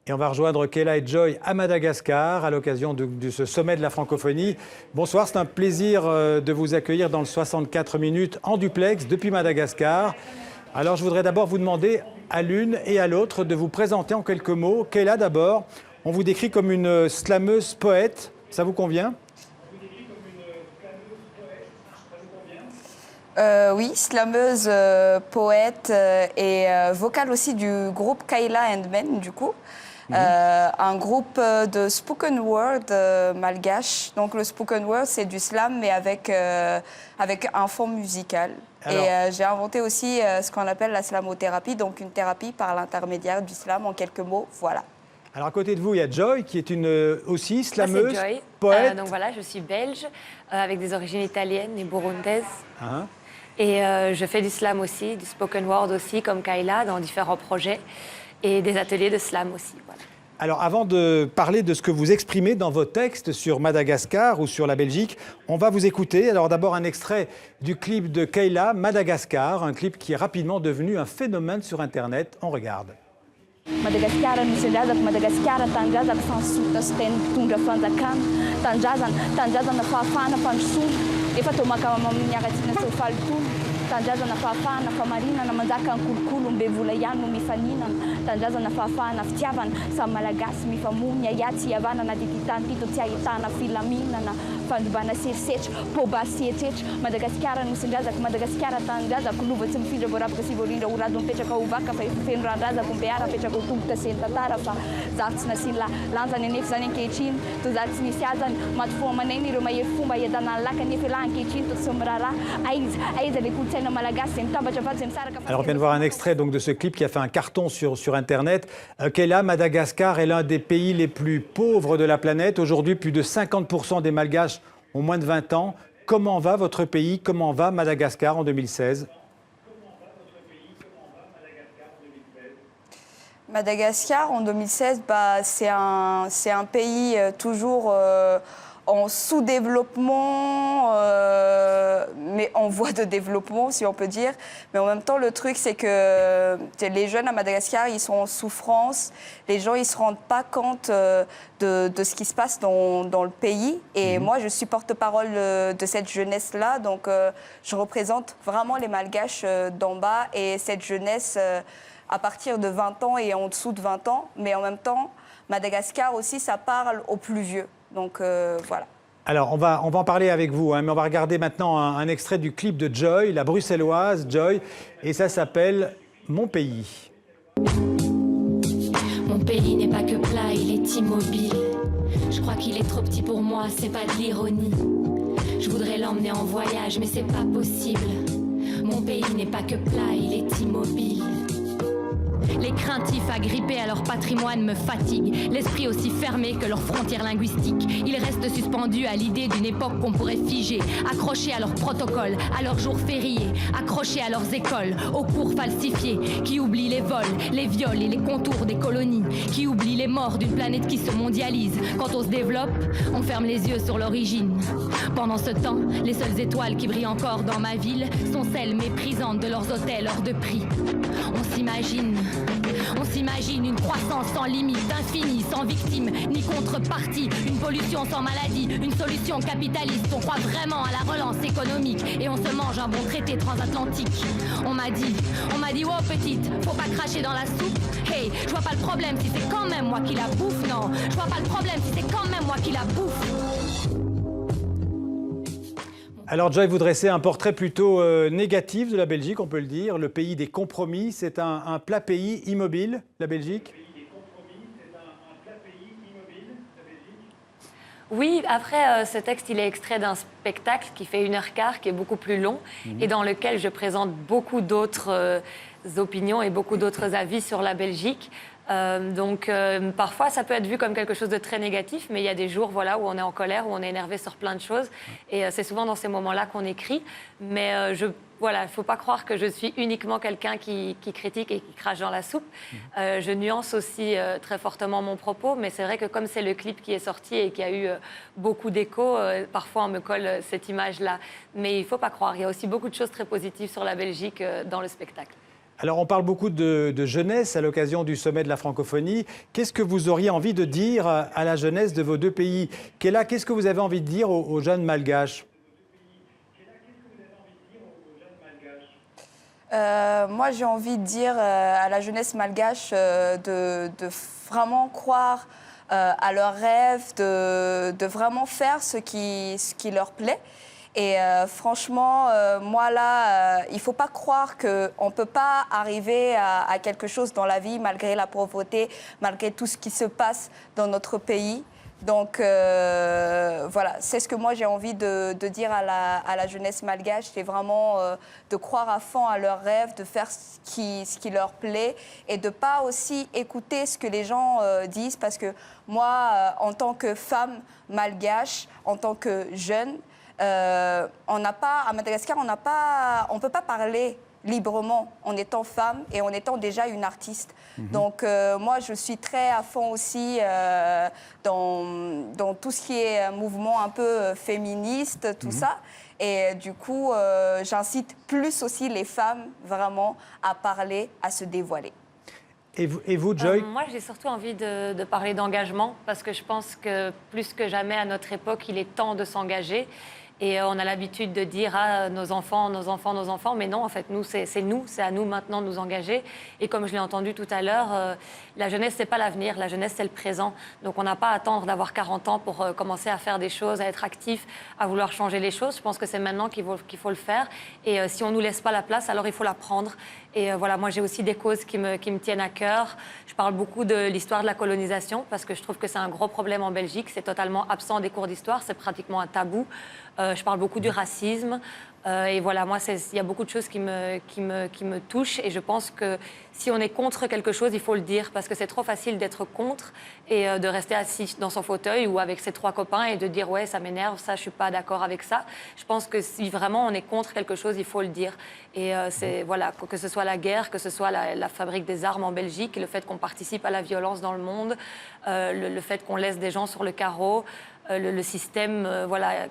Et on va rejoindre Kayla et Joy à Madagascar à l'occasion de ce sommet de la francophonie. Bonsoir, c'est un plaisir de vous accueillir dans le 64 minutes en duplex depuis Madagascar. Alors je voudrais d'abord vous demander à l'une et à l'autre de vous présenter en quelques mots. Kayla d'abord, on vous décrit comme une slameuse poète, ça vous convient ? Oui, slameuse, poète et vocale aussi du groupe Kayla and Men, du coup. Un groupe de spoken word malgache. Donc le spoken word, c'est du slam, mais avec un fond musical. Alors... Et j'ai inventé aussi ce qu'on appelle la slamothérapie, donc une thérapie par l'intermédiaire du slam, en quelques mots, voilà. Alors à côté de vous, il y a Joy, qui est aussi slameuse, Moi, c'est Joy. poète. Donc voilà, je suis belge, avec des origines italiennes et burundaises. Uh-huh. Et je fais du slam aussi, du spoken word aussi, comme Kayla, dans différents projets. Et des ateliers de slam aussi, voilà. Alors, avant de parler de ce que vous exprimez dans vos textes sur Madagascar ou sur la Belgique, on va vous écouter. Alors d'abord, un extrait du clip de Kayla, Madagascar, un clip qui est rapidement devenu un phénomène sur Internet. On regarde. Madagascar misy-drazako Madagascar tanindrazako fansotra sy teny mpitondra fanjakana tanindrazana fahafahana fandrosoana efa tao miaratsina sy fahalotoana tanindrazana fahafahana famarinana manjaka ny kolokolo mbe vola ihany no mifaninana tanindrazana fahafahana fitiavana samy malagasy mifamonia iatsy iavanana tititany tito tsy ahitana filaminana fandrombana serisetra pobasy etretra Madagascar misy-drazako Madagascar tanindrazako lova tsy mifindra voarapaka sy voarindra orado mipetraka ho vaka fa efa feno randrazako mbeara apetraka ho tongotra seny tantara fa zaho tsy nasiany lanjany anefa zany ankehitriny to zaho tsy nisy azany maty foa maneny ireo mahery fomba iadana ny laka nefa lahy ankehitriny to tsy miraharaha aiza le kolotsaina malagasy zay mitambatra fa zay misaraka. Alors on vient de voir un extrait donc, de ce clip qui a fait un carton sur Internet. Kayla, Madagascar est l'un des pays les plus pauvres de la planète. Aujourd'hui, plus de 50% des Malgaches ont moins de 20 ans. Comment va votre pays? Comment va Madagascar en 2016? Madagascar, en 2016, c'est un pays toujours en sous-développement, mais en voie de développement, si on peut dire. Mais en même temps, le truc, c'est que les jeunes à Madagascar, ils sont en souffrance. Les gens, ils ne se rendent pas compte de ce qui se passe dans le pays. Et moi, je suis porte-parole de cette jeunesse-là. Donc, je représente vraiment les Malgaches d'en bas et cette jeunesse à partir de 20 ans et en dessous de 20 ans. Mais en même temps, Madagascar aussi, ça parle aux plus vieux. Donc voilà. Alors on va en parler avec vous, mais on va regarder maintenant un extrait du clip de Joy, la bruxelloise Joy, et ça s'appelle « Mon pays ». Mon pays n'est pas que plat, il est immobile. Je crois qu'il est trop petit pour moi, c'est pas de l'ironie. Je voudrais l'emmener en voyage, mais c'est pas possible. Mon pays n'est pas que plat, il est immobile. Les craintifs agrippés à leur patrimoine me fatiguent. L'esprit aussi fermé que leurs frontières linguistiques. Ils restent suspendus à l'idée d'une époque qu'on pourrait figer. Accrochés à leurs protocoles, à leurs jours fériés. Accrochés à leurs écoles, aux cours falsifiés. Qui oublient les vols, les viols et les contours des colonies. Qui oublient les morts d'une planète qui se mondialise. Quand on se développe, on ferme les yeux sur l'origine. Pendant ce temps, les seules étoiles qui brillent encore dans ma ville sont celles méprisantes de leurs hôtels hors de prix. On s'imagine une croissance sans limite, infinie, sans victime, ni contrepartie, une pollution sans maladie, une solution capitaliste. On croit vraiment à la relance économique et on se mange un bon traité transatlantique. On m'a dit, oh petite, faut pas cracher dans la soupe. Hey, je vois pas le problème si c'est quand même moi qui la bouffe, non. Je vois pas le problème si c'est quand même moi qui la bouffe. Alors Joy, vous dressez un portrait plutôt négatif de la Belgique, on peut le dire. Le pays des compromis, c'est un plat pays immobile, la Belgique? Oui, après, ce texte, il est extrait d'un spectacle qui fait 1h15, qui est beaucoup plus long, et dans lequel je présente beaucoup d'autres opinions et beaucoup d'autres avis sur la Belgique. Donc parfois ça peut être vu comme quelque chose de très négatif, mais il y a des jours voilà, où on est en colère, où on est énervé sur plein de choses, et c'est souvent dans ces moments-là qu'on écrit. Mais voilà, il ne faut pas croire que je suis uniquement quelqu'un qui critique et qui crache dans la soupe. Je nuance aussi très fortement mon propos, mais c'est vrai que comme c'est le clip qui est sorti et qui a eu beaucoup d'écho, parfois on me colle cette image-là. Mais il ne faut pas croire, il y a aussi beaucoup de choses très positives sur la Belgique dans le spectacle. Alors, on parle beaucoup de jeunesse à l'occasion du sommet de la francophonie. Qu'est-ce que vous auriez envie de dire à la jeunesse de vos deux pays? Kéla, qu'est-ce que vous avez envie de dire aux jeunes malgaches? Moi, j'ai envie de dire à la jeunesse malgache de vraiment croire à leurs rêves, de vraiment faire ce qui leur plaît. Et franchement, moi là, il ne faut pas croire qu'on ne peut pas arriver à quelque chose dans la vie malgré la pauvreté, malgré tout ce qui se passe dans notre pays. Donc voilà, c'est ce que moi j'ai envie de dire à la jeunesse malgache, c'est vraiment de croire à fond à leurs rêves, de faire ce qui leur plaît et de ne pas aussi écouter ce que les gens disent parce que moi, en tant que femme malgache, en tant que jeune, à Madagascar, on ne peut pas parler librement en étant femme et en étant déjà une artiste. Donc moi, je suis très à fond aussi dans tout ce qui est mouvement un peu féministe, tout ça. Et du coup, j'incite plus aussi les femmes vraiment à parler, à se dévoiler. Et vous, Joy? Moi, j'ai surtout envie de parler d'engagement parce que je pense que plus que jamais à notre époque, il est temps de s'engager. Et on a l'habitude de dire à nos enfants, mais non, en fait, c'est à nous maintenant de nous engager. Et comme je l'ai entendu tout à l'heure, la jeunesse, c'est pas l'avenir, la jeunesse, c'est le présent. Donc on n'a pas à attendre d'avoir 40 ans pour commencer à faire des choses, à être actif, à vouloir changer les choses. Je pense que c'est maintenant qu'il faut le faire. Et si on nous laisse pas la place, alors il faut la prendre. Et voilà, moi j'ai aussi des causes qui me tiennent à cœur. Je parle beaucoup de l'histoire de la colonisation parce que je trouve que c'est un gros problème en Belgique. C'est totalement absent des cours d'histoire, c'est pratiquement un tabou. Je parle beaucoup du racisme. Et voilà, moi, il y a beaucoup de choses qui me touchent. Et je pense que si on est contre quelque chose, il faut le dire. Parce que c'est trop facile d'être contre et de rester assis dans son fauteuil ou avec ses 3 copains et de dire « ouais, ça m'énerve, ça, je ne suis pas d'accord avec ça ». Je pense que si vraiment on est contre quelque chose, il faut le dire. Et voilà, que ce soit la guerre, que ce soit la fabrique des armes en Belgique, le fait qu'on participe à la violence dans le monde, le fait qu'on laisse des gens sur le carreau, le système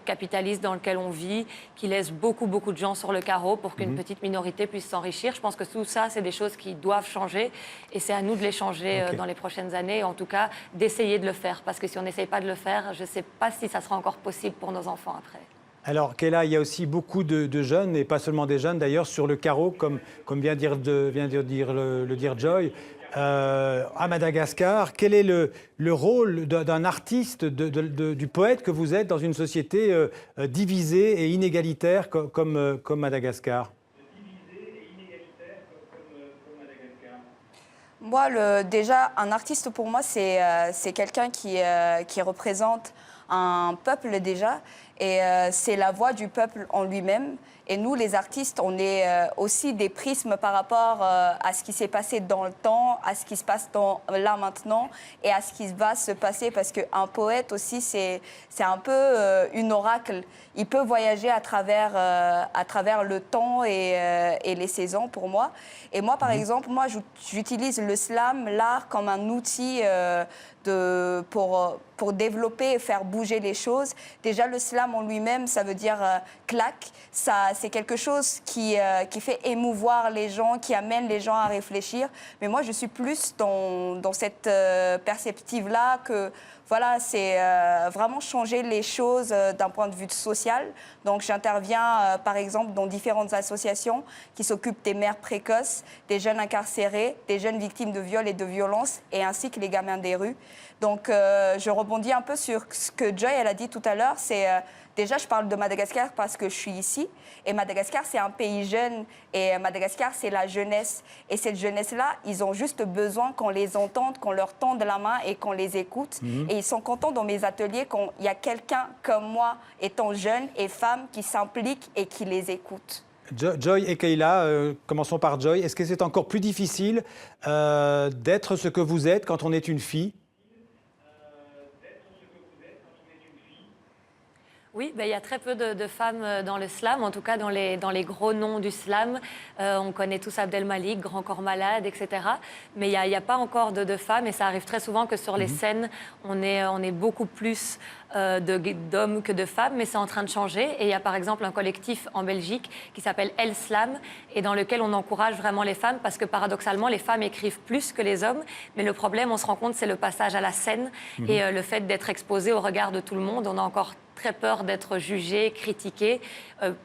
capitaliste dans lequel on vit, qui laisse beaucoup de gens sur le carreau pour qu'une petite minorité puisse s'enrichir. Je pense que tout ça, c'est des choses qui doivent changer et c'est à nous de les changer dans les prochaines années, en tout cas d'essayer de le faire. Parce que si on n'essaye pas de le faire, je ne sais pas si ça sera encore possible pour nos enfants après. Alors, Kéla, il y a aussi beaucoup de jeunes, et pas seulement des jeunes d'ailleurs, sur le carreau, comme vient de dire Joy. À Madagascar, quel est le rôle d'un artiste, du poète que vous êtes dans une société divisée et inégalitaire comme Madagascar? Moi, déjà, un artiste pour moi, c'est quelqu'un qui représente un peuple déjà, et c'est la voix du peuple en lui-même. Et nous, les artistes, on est aussi des prismes par rapport à ce qui s'est passé dans le temps, à ce qui se passe là maintenant et à ce qui va se passer. Parce qu'un poète aussi, c'est un peu une oracle. Il peut voyager à travers le temps et les saisons pour moi. Et moi, par exemple, j'utilise le slam, l'art, comme un outil pour développer et faire bouger les choses. Déjà, le slam en lui-même, ça veut dire claque. C'est quelque chose qui fait émouvoir les gens, qui amène les gens à réfléchir. Mais moi, je suis plus dans cette perspective-là que voilà, c'est vraiment changer les choses d'un point de vue social. Donc, j'interviens, par exemple, dans différentes associations qui s'occupent des mères précoces, des jeunes incarcérés, des jeunes victimes de viols et de violences, et ainsi que les gamins des rues. Donc, je rebondis un peu sur ce que Joy elle a dit tout à l'heure. C'est déjà, je parle de Madagascar parce que je suis ici. Et Madagascar, c'est un pays jeune. Et Madagascar, c'est la jeunesse. Et cette jeunesse-là, ils ont juste besoin qu'on les entende, qu'on leur tende la main et qu'on les écoute. Et ils sont contents dans mes ateliers qu'il y a quelqu'un comme moi, étant jeune et femme, qui s'implique et qui les écoute. Joy et Kéla, commençons par Joy. Est-ce que c'est encore plus difficile d'être ce que vous êtes quand on est une fille ? Oui, ben, il y a très peu de femmes dans le slam, en tout cas dans les gros noms du slam. On connaît tous Abdel Malik, Grand Corps Malade, etc. Mais il n'y a pas encore de femmes et ça arrive très souvent que sur les scènes, on est beaucoup plus d'hommes que de femmes, mais c'est en train de changer. Et il y a par exemple un collectif en Belgique qui s'appelle El Slam et dans lequel on encourage vraiment les femmes parce que paradoxalement, les femmes écrivent plus que les hommes. Mais le problème, on se rend compte, c'est le passage à la scène et le fait d'être exposé au regard de tout le monde. On a encore très peur d'être jugé, critiqué,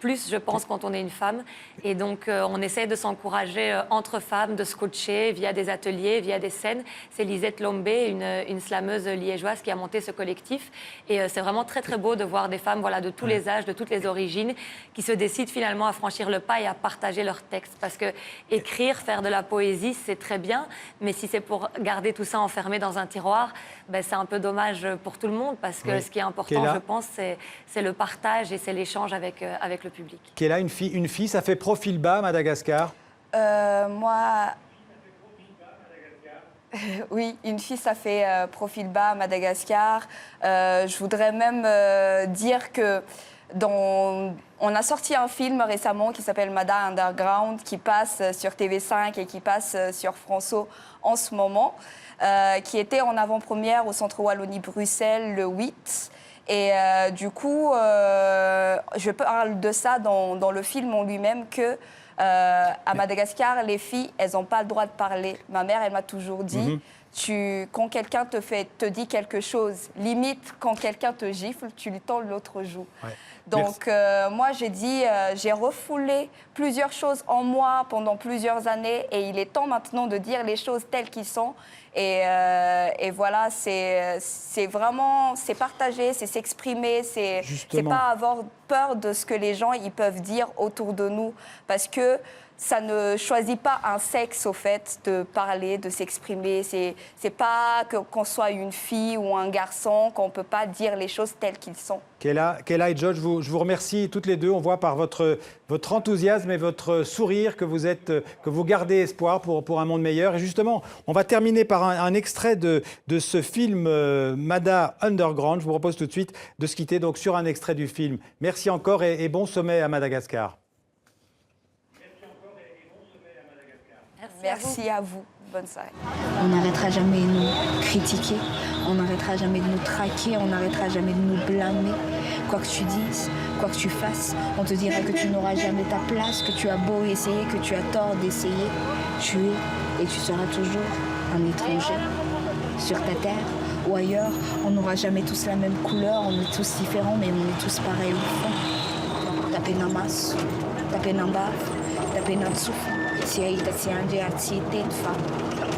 plus je pense quand on est une femme. Et donc on essaie de s'encourager entre femmes, de se coacher via des ateliers, via des scènes. C'est Lisette Lombé, une slameuse liégeoise qui a monté ce collectif. Et c'est vraiment très très beau de voir des femmes voilà, de tous les âges, de toutes les origines, qui se décident finalement à franchir le pas et à partager leurs textes. Parce que écrire, faire de la poésie, c'est très bien, mais si c'est pour garder tout ça enfermé dans un tiroir, ben, c'est un peu dommage pour tout le monde. Parce que ce qui est important, je pense, c'est le partage et c'est l'échange avec le public. Kéla, une fille, ça fait profil bas à Madagascar? Moi, oui, une fille, ça fait profil bas à Madagascar. Je voudrais même dire que on a sorti un film récemment qui s'appelle Mada Underground, qui passe sur TV5 et qui passe sur François en ce moment, qui était en avant-première au Centre Wallonie-Bruxelles le 8. Et du coup, je parle de ça dans le film en lui-même que à Madagascar, les filles, elles n'ont pas le droit de parler. Ma mère, elle m'a toujours dit, quand quelqu'un te dit quelque chose, limite quand quelqu'un te gifle, tu lui tends l'autre joue. Ouais. Donc moi, j'ai refoulé plusieurs choses en moi pendant plusieurs années et il est temps maintenant de dire les choses telles qu'elles sont. Et voilà, c'est vraiment, c'est partager, c'est s'exprimer, c'est pas avoir peur de ce que les gens ils peuvent dire autour de nous, parce que ça ne choisit pas un sexe au fait de parler, de s'exprimer. C'est pas qu'on soit une fille ou un garçon qu'on peut pas dire les choses telles qu'elles sont. Kéla et George, je vous remercie toutes les deux. On voit par votre enthousiasme et votre sourire que vous gardez espoir pour un monde meilleur. Et justement, on va terminer par un extrait de ce film Mada Underground. Je vous propose tout de suite de se quitter donc sur un extrait du film. Merci encore et bon sommet à Madagascar. Merci à vous. Bonne soirée. On n'arrêtera jamais de nous critiquer, on n'arrêtera jamais de nous traquer, on n'arrêtera jamais de nous blâmer. Quoi que tu dises, quoi que tu fasses, on te dira que tu n'auras jamais ta place, que tu as beau essayer, que tu as tort d'essayer. Tu es et tu seras toujours un étranger. Sur ta terre ou ailleurs, on n'aura jamais tous la même couleur, on est tous différents, mais on est tous pareils au fond. Tapez namas, tapez nambaf, tapez natsouf. Si aïta si ande artite fa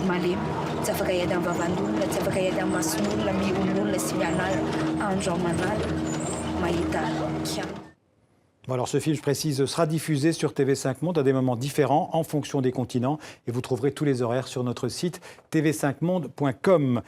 malim tafakaya dan vavandul tafakaya dan masnul la mi ulul la signal un jour manal maïta kian. Bon alors ce film, je précise, sera diffusé sur TV5 Monde à des moments différents en fonction des continents et vous trouverez tous les horaires sur notre site tv5monde.com.